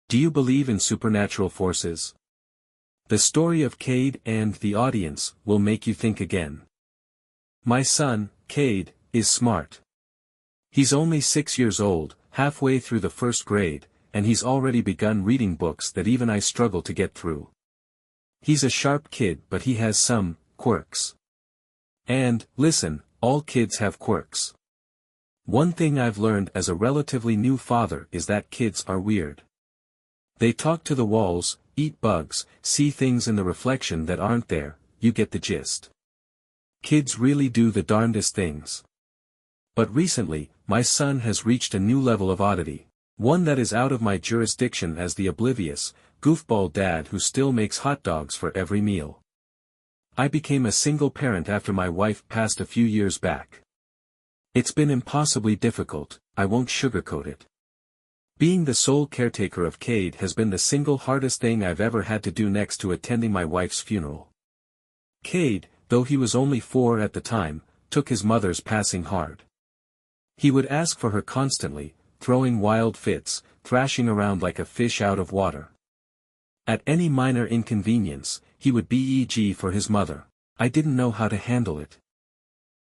Do you believe in supernatural forces? The story of Cade and the audience will make you think again. My son, Cade, is smart. He's only 6 years old, halfway through the first grade, and he's already begun reading books that even I struggle to get through. He's a sharp kid, but he has some quirks. And, listen, all kids have quirks. One thing I've learned as a relatively new father is that kids are weird. They talk to the walls, eat bugs, see things in the reflection that aren't there, you get the gist. Kids really do the darndest things. But recently, my son has reached a new level of oddity. One that is out of my jurisdiction as the oblivious, goofball dad who still makes hot dogs for every meal. I became a single parent after my wife passed a few years back. It's been impossibly difficult, I won't sugarcoat it. Being the sole caretaker of Cade has been the single hardest thing I've ever had to do next to attending my wife's funeral. Cade, though he was only 4 at the time, took his mother's passing hard. He would ask for her constantly, throwing wild fits, thrashing around like a fish out of water. At any minor inconvenience, he would beg for his mother. I didn't know how to handle it.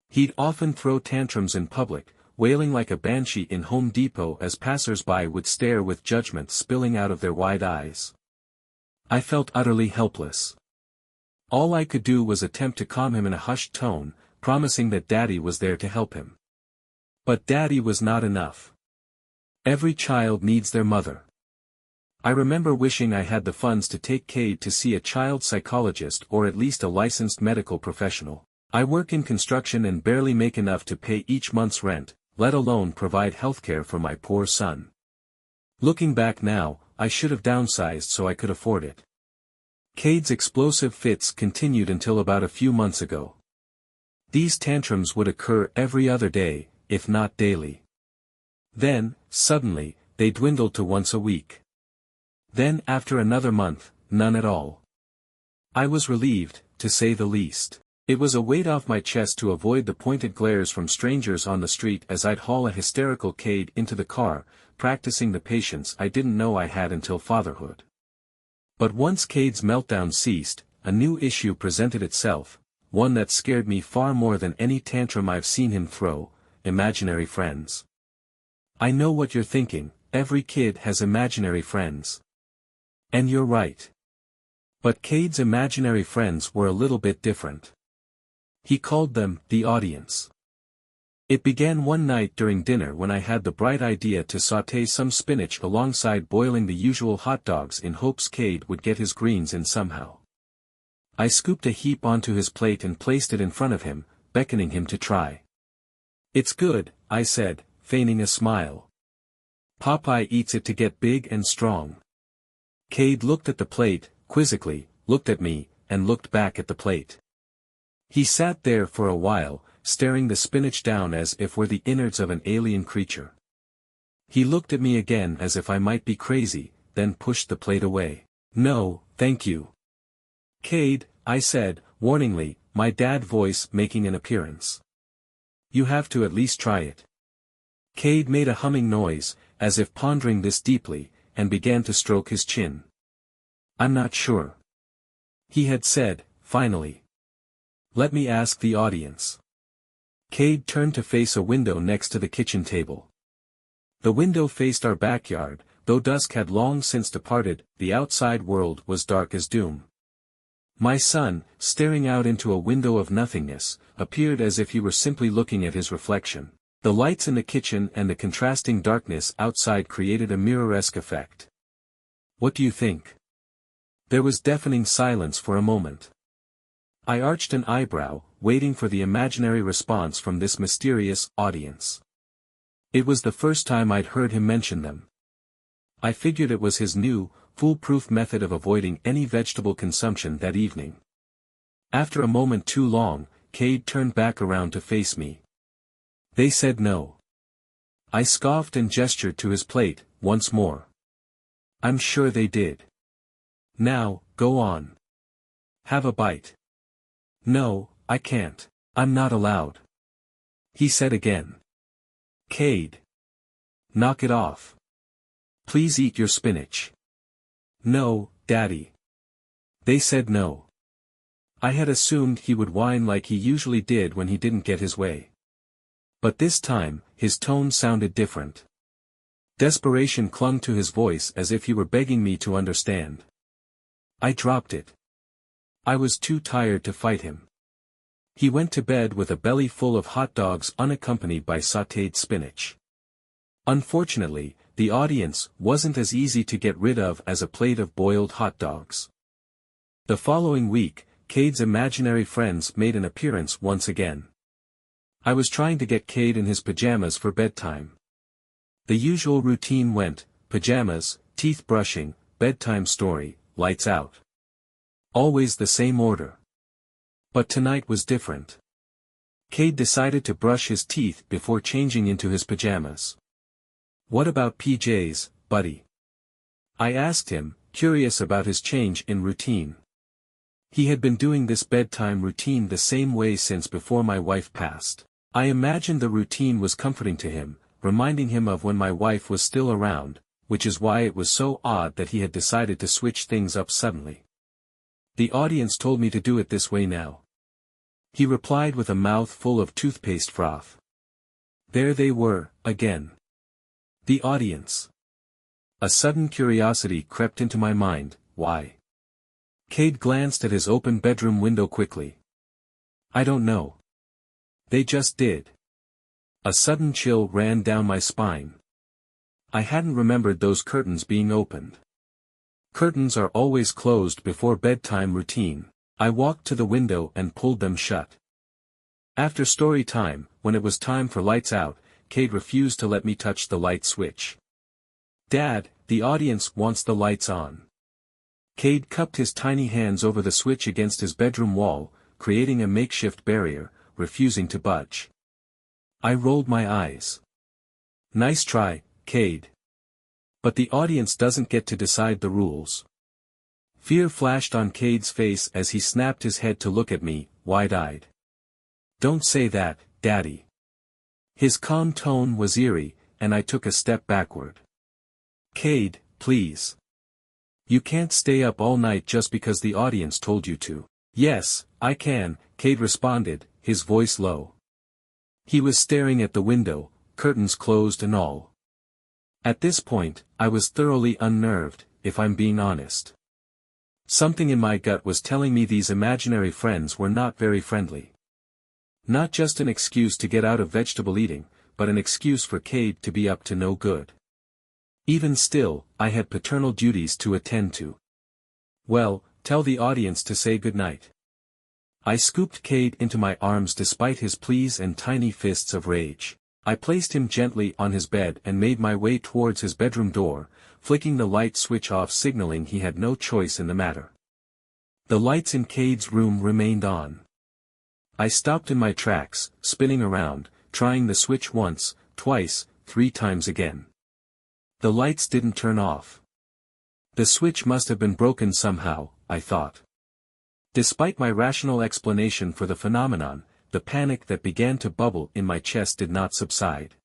He'd often throw tantrums in public, wailing like a banshee in Home Depot as passers-by would stare with judgment spilling out of their wide eyes. I felt utterly helpless. All I could do was attempt to calm him in a hushed tone, promising that Daddy was there to help him. But Daddy was not enough. Every child needs their mother. I remember wishing I had the funds to take Cade to see a child psychologist or at least a licensed medical professional. I work in construction and barely make enough to pay each month's rent, let alone provide healthcare for my poor son. Looking back now, I should have downsized so I could afford it. Cade's explosive fits continued until about a few months ago. These tantrums would occur every other day, if not daily. Then, suddenly, they dwindled to once a week. Then after another month, none at all. I was relieved, to say the least. It was a weight off my chest to avoid the pointed glares from strangers on the street as I'd haul a hysterical Cade into the car, practicing the patience I didn't know I had until fatherhood. But once Cade's meltdown ceased, a new issue presented itself, one that scared me far more than any tantrum I've seen him throw: imaginary friends. I know what you're thinking, every kid has imaginary friends. And you're right. But Cade's imaginary friends were a little bit different. He called them the audience. It began one night during dinner when I had the bright idea to sauté some spinach alongside boiling the usual hot dogs in hopes Cade would get his greens in somehow. I scooped a heap onto his plate and placed it in front of him, beckoning him to try. "It's good," I said, feigning a smile. "Popeye eats it to get big and strong." Cade looked at the plate, quizzically, looked at me, and looked back at the plate. He sat there for a while, staring the spinach down as if were the innards of an alien creature. He looked at me again as if I might be crazy, then pushed the plate away. "No, thank you." "Cade," I said, warningly, my dad voice making an appearance. "You have to at least try it." Cade made a humming noise, as if pondering this deeply, and began to stroke his chin. "I'm not sure," he had said, finally. "Let me ask the audience." Cade turned to face a window next to the kitchen table. The window faced our backyard, though dusk had long since departed, the outside world was dark as doom. My son, staring out into a window of nothingness, appeared as if he were simply looking at his reflection. The lights in the kitchen and the contrasting darkness outside created a mirror-esque effect. "What do you think?" There was deafening silence for a moment. I arched an eyebrow, waiting for the imaginary response from this mysterious audience. It was the first time I'd heard him mention them. I figured it was his new, foolproof method of avoiding any vegetable consumption that evening. After a moment too long, Cade turned back around to face me. "They said no." I scoffed and gestured to his plate, once more. "I'm sure they did. Now, go on. Have a bite." "No, I can't. I'm not allowed," he said again. "Cade. Knock it off. Please eat your spinach." No, Daddy. They said no. I had assumed he would whine like he usually did when he didn't get his way. But this time, his tone sounded different. Desperation clung to his voice as if he were begging me to understand. I dropped it. I was too tired to fight him. He went to bed with a belly full of hot dogs unaccompanied by sautéed spinach. Unfortunately, the audience wasn't as easy to get rid of as a plate of boiled hot dogs. The following week, Cade's imaginary friends made an appearance once again. I was trying to get Cade in his pajamas for bedtime. The usual routine went: pajamas, teeth brushing, bedtime story, lights out. Always the same order. But tonight was different. Cade decided to brush his teeth before changing into his pajamas. "What about PJs, buddy?" I asked him, curious about his change in routine. He had been doing this bedtime routine the same way since before my wife passed. I imagined the routine was comforting to him, reminding him of when my wife was still around, which is why it was so odd that he had decided to switch things up suddenly. "The audience told me to do it this way now," he replied with a mouth full of toothpaste froth. There they were, again. The audience. A sudden curiosity crept into my mind. Why? Cade glanced at his open bedroom window quickly. "I don't know. They just did." A sudden chill ran down my spine. I hadn't remembered those curtains being opened. Curtains are always closed before bedtime routine. I walked to the window and pulled them shut. After story time, when it was time for lights out, Cade refused to let me touch the light switch. "Dad, the audience wants the lights on." Cade cupped his tiny hands over the switch against his bedroom wall, creating a makeshift barrier, refusing to budge. I rolled my eyes. "Nice try, Cade. But the audience doesn't get to decide the rules." Fear flashed on Cade's face as he snapped his head to look at me, wide-eyed. "Don't say that, Daddy." His calm tone was eerie, and I took a step backward. "Cade, please. You can't stay up all night just because the audience told you to." "Yes, I can," Cade responded, his voice low. He was staring at the window, curtains closed and all. At this point, I was thoroughly unnerved, if I'm being honest. Something in my gut was telling me these imaginary friends were not very friendly. Not just an excuse to get out of vegetable eating, but an excuse for Cade to be up to no good. Even still, I had paternal duties to attend to. "Well, tell the audience to say goodnight." I scooped Cade into my arms despite his pleas and tiny fists of rage. I placed him gently on his bed and made my way towards his bedroom door, flicking the light switch off, signaling he had no choice in the matter. The lights in Cade's room remained on. I stopped in my tracks, spinning around, trying the switch once, twice, 3 times again. The lights didn't turn off. The switch must have been broken somehow, I thought. Despite my rational explanation for the phenomenon, the panic that began to bubble in my chest did not subside.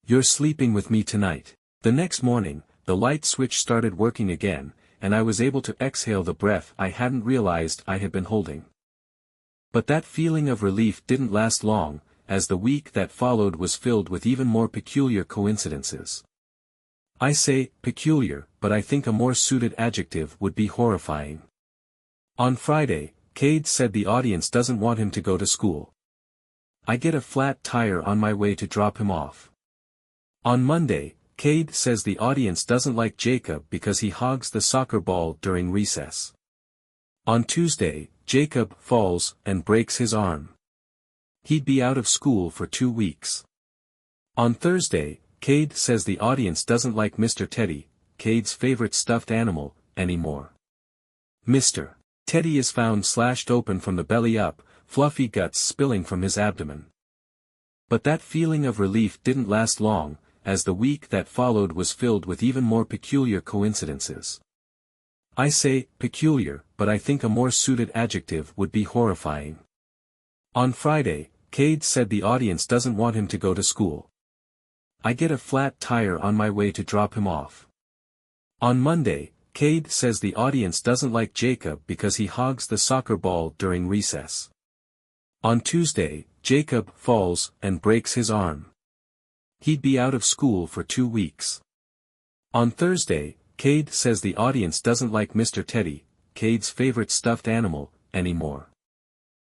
"You're sleeping with me tonight." The next morning, the light switch started working again, and I was able to exhale the breath I hadn't realized I had been holding. But that feeling of relief didn't last long, as the week that followed was filled with even more peculiar coincidences. I say peculiar, but I think a more suited adjective would be horrifying. On Friday, Cade said the audience doesn't want him to go to school. I get a flat tire on my way to drop him off. On Monday, Cade says the audience doesn't like Jacob because he hogs the soccer ball during recess. On Tuesday, Jacob falls and breaks his arm. He'd be out of school for 2 weeks. On Thursday, Cade says the audience doesn't like Mr. Teddy, Cade's favorite stuffed animal, anymore. Mr. Teddy is found slashed open from the belly up, fluffy guts spilling from his abdomen. But that feeling of relief didn't last long, as the week that followed was filled with even more peculiar coincidences. I say peculiar, but I think a more suited adjective would be horrifying. On Friday, Cade said the audience doesn't want him to go to school. I get a flat tire on my way to drop him off. On Monday, Cade says the audience doesn't like Jacob because he hogs the soccer ball during recess. On Tuesday, Jacob falls and breaks his arm. He'd be out of school for 2 weeks. On Thursday, Cade says the audience doesn't like Mr. Teddy, Cade's favorite stuffed animal, anymore.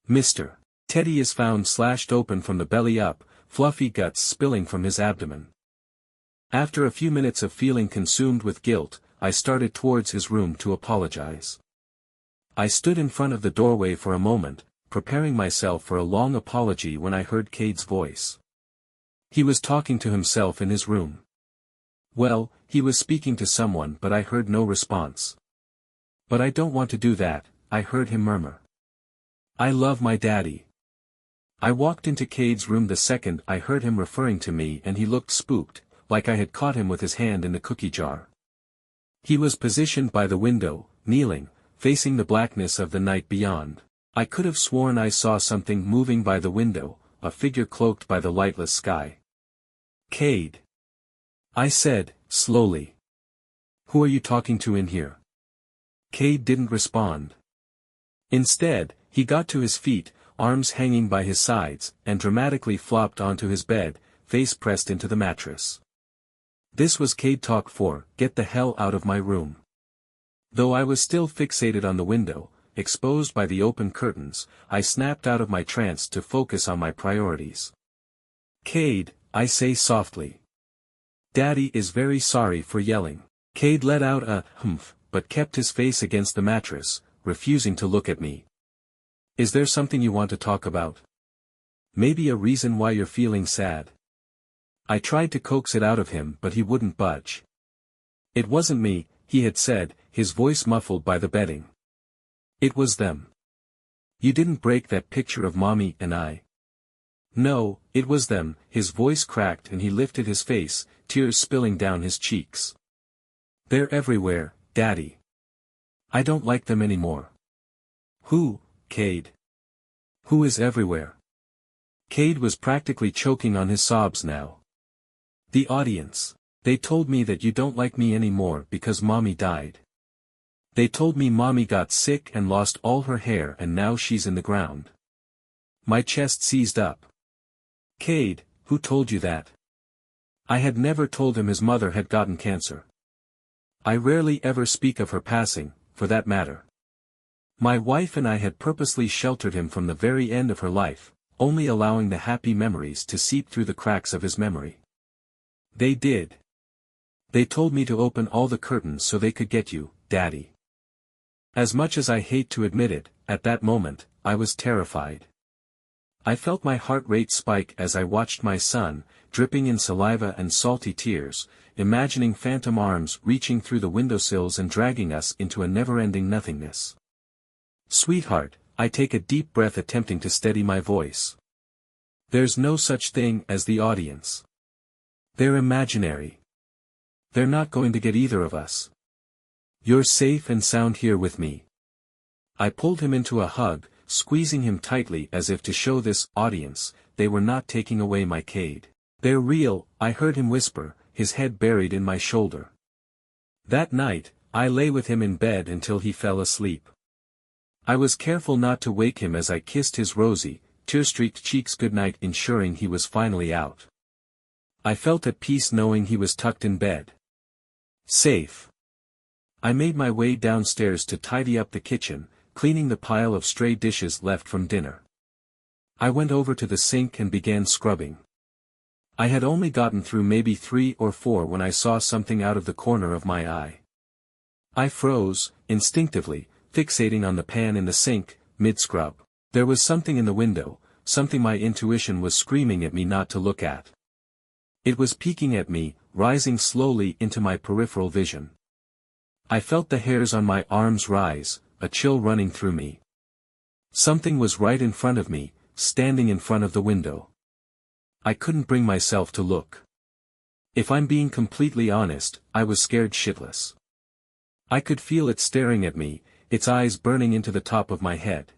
Mr. Teddy is found slashed open from the belly up, fluffy guts spilling from his abdomen. After a few minutes of feeling consumed with guilt, I started towards his room to apologize. I stood in front of the doorway for a moment, preparing myself for a long apology when I heard Cade's voice. He was talking to himself in his room. Well, he was speaking to someone but I heard no response. But I don't want to do that, I heard him murmur. I love my daddy. I walked into Cade's room the second I heard him referring to me and he looked spooked, like I had caught him with his hand in the cookie jar. He was positioned by the window, kneeling, facing the blackness of the night beyond. I could have sworn I saw something moving by the window, a figure cloaked by the lightless sky. Cade. I said, slowly. Who are you talking to in here? Cade didn't respond. Instead, he got to his feet, arms hanging by his sides, and dramatically flopped onto his bed, face pressed into the mattress. This was Cade talk for, get the hell out of my room. Though I was still fixated on the window, exposed by the open curtains, I snapped out of my trance to focus on my priorities. Cade, I say softly. Daddy is very sorry for yelling. Cade let out a humph, but kept his face against the mattress, refusing to look at me. Is there something you want to talk about? Maybe a reason why you're feeling sad? I tried to coax it out of him but he wouldn't budge. It wasn't me, he had said, his voice muffled by the bedding. It was them. You didn't break that picture of Mommy and I. No, it was them, his voice cracked and he lifted his face, tears spilling down his cheeks. They're everywhere, Daddy. I don't like them anymore. Who, Cade? Who is everywhere? Cade was practically choking on his sobs now. The audience. They told me that you don't like me anymore because Mommy died. They told me Mommy got sick and lost all her hair and now she's in the ground. My chest seized up. Cade, who told you that? I had never told him his mother had gotten cancer. I rarely ever speak of her passing, for that matter. My wife and I had purposely sheltered him from the very end of her life, only allowing the happy memories to seep through the cracks of his memory. They did. They told me to open all the curtains so they could get you, Daddy. As much as I hate to admit it, at that moment, I was terrified. I felt my heart rate spike as I watched my son, dripping in saliva and salty tears, imagining phantom arms reaching through the windowsills and dragging us into a never-ending nothingness. Sweetheart, I take a deep breath attempting to steady my voice. There's no such thing as the audience. They're imaginary. They're not going to get either of us. You're safe and sound here with me. I pulled him into a hug, squeezing him tightly as if to show this audience, they were not taking away my Cade. They're real, I heard him whisper, his head buried in my shoulder. That night, I lay with him in bed until he fell asleep. I was careful not to wake him as I kissed his rosy, tear-streaked cheeks goodnight, ensuring he was finally out. I felt at peace knowing he was tucked in bed. Safe. I made my way downstairs to tidy up the kitchen, cleaning the pile of stray dishes left from dinner. I went over to the sink and began scrubbing. I had only gotten through maybe 3 or 4 when I saw something out of the corner of my eye. I froze, instinctively, fixating on the pan in the sink, mid-scrub. There was something in the window, something my intuition was screaming at me not to look at. It was peeking at me, rising slowly into my peripheral vision. I felt the hairs on my arms rise, a chill running through me. Something was right in front of me, standing in front of the window. I couldn't bring myself to look. If I'm being completely honest, I was scared shitless. I could feel it staring at me, its eyes burning into the top of my head.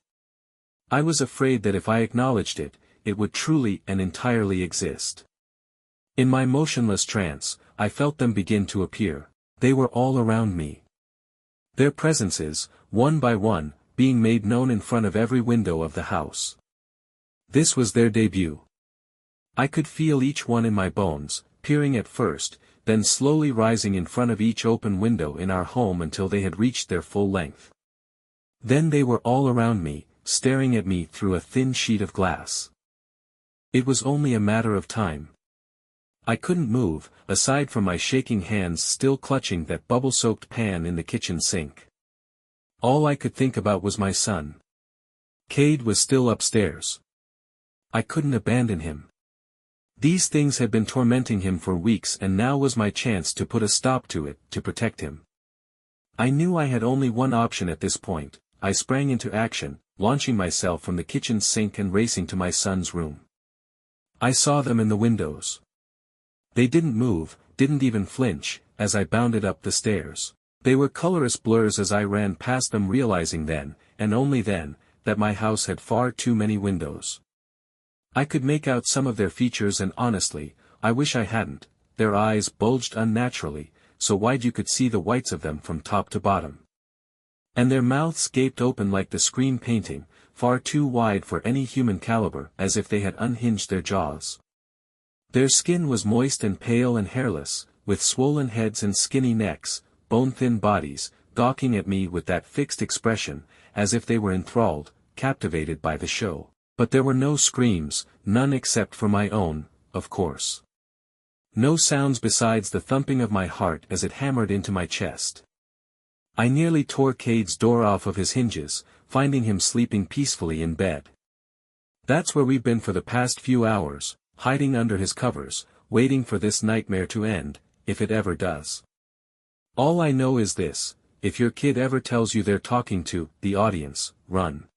I was afraid that if I acknowledged it, it would truly and entirely exist. In my motionless trance, I felt them begin to appear. They were all around me. Their presences, one by one, being made known in front of every window of the house. This was their debut. I could feel each one in my bones, peering at first, then slowly rising in front of each open window in our home until they had reached their full length. Then they were all around me, staring at me through a thin sheet of glass. It was only a matter of time. I couldn't move, aside from my shaking hands still clutching that bubble-soaked pan in the kitchen sink. All I could think about was my son. Cade was still upstairs. I couldn't abandon him. These things had been tormenting him for weeks, and now was my chance to put a stop to it, to protect him. I knew I had only one option at this point. I sprang into action, launching myself from the kitchen sink and racing to my son's room. I saw them in the windows. They didn't move, didn't even flinch, as I bounded up the stairs. They were colorless blurs as I ran past them, realizing then, and only then, that my house had far too many windows. I could make out some of their features, and honestly, I wish I hadn't. Their eyes bulged unnaturally, so wide you could see the whites of them from top to bottom. And their mouths gaped open like the screen painting, far too wide for any human caliber, as if they had unhinged their jaws. Their skin was moist and pale and hairless, with swollen heads and skinny necks, bone-thin bodies, gawking at me with that fixed expression, as if they were enthralled, captivated by the show. But there were no screams, none except for my own, of course. No sounds besides the thumping of my heart as it hammered into my chest. I nearly tore Cade's door off of his hinges, finding him sleeping peacefully in bed. That's where we've been for the past few hours, hiding under his covers, waiting for this nightmare to end, if it ever does. All I know is this: if your kid ever tells you they're talking to the audience, run.